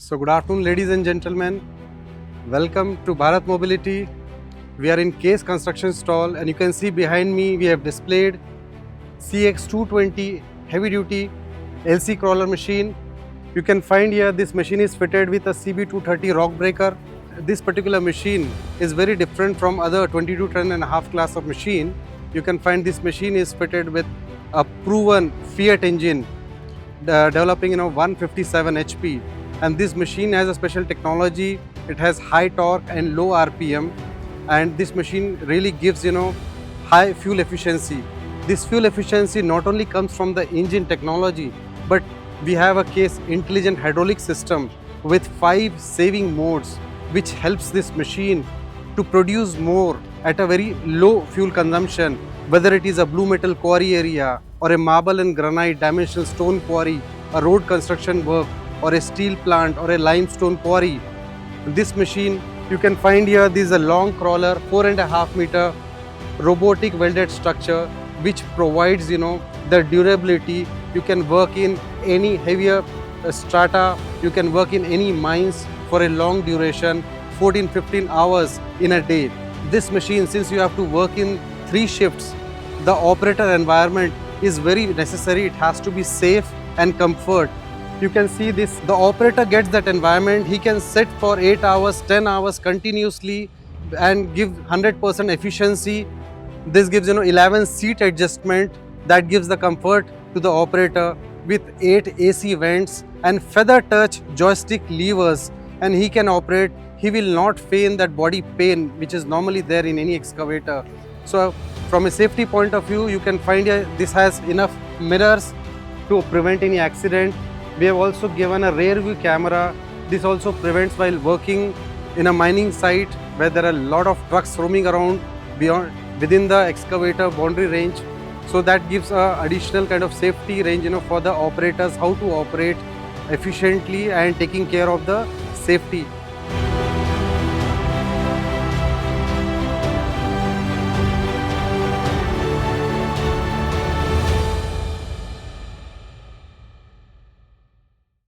So good afternoon, ladies and gentlemen. Welcome to Bharat Mobility. We are in Case Construction Stall, and you can see behind me we have displayed CX220 heavy duty LC crawler machine. You can find here this machine is fitted with a CB230 rock breaker. This particular machine is very different from other 22-ton-and-a-half class of machine. You can find this machine is fitted with a proven Fiat engine developing 157 HP, and this machine has a special technology. It has high torque and low RPM, and this machine really gives high fuel efficiency. This fuel efficiency not only comes from the engine technology, but we have a Case intelligent hydraulic system with 5 saving modes, which helps this machine to produce more at a very low fuel consumption, whether it is a blue metal quarry area or a marble and granite dimensional stone quarry, a road construction work, or a steel plant or a limestone quarry. This machine you can find here, this is a long crawler, 4.5 meter robotic welded structure, which provides the durability. You can work in any heavier strata, you can work in any mines for a long duration, 14-15 hours in a day. This machine, since you have to work in 3 shifts, the operator environment is very necessary. It has to be safe and comfort. You can see this, the operator gets that environment. He can sit for 8 hours, 10 hours continuously and give 100% efficiency. This gives 11 seat adjustment that gives the comfort to the operator, with 8 AC vents and feather touch joystick levers, and he can operate. He will not feel that body pain which is normally there in any excavator. So from a safety point of view, you can find here this has enough mirrors to prevent any accident. We have also given a rear view camera. This also prevents while working in a mining site where there are a lot of trucks roaming around within the excavator boundary range. So that gives a additional kind of safety range for the operators, how to operate efficiently and taking care of the safety.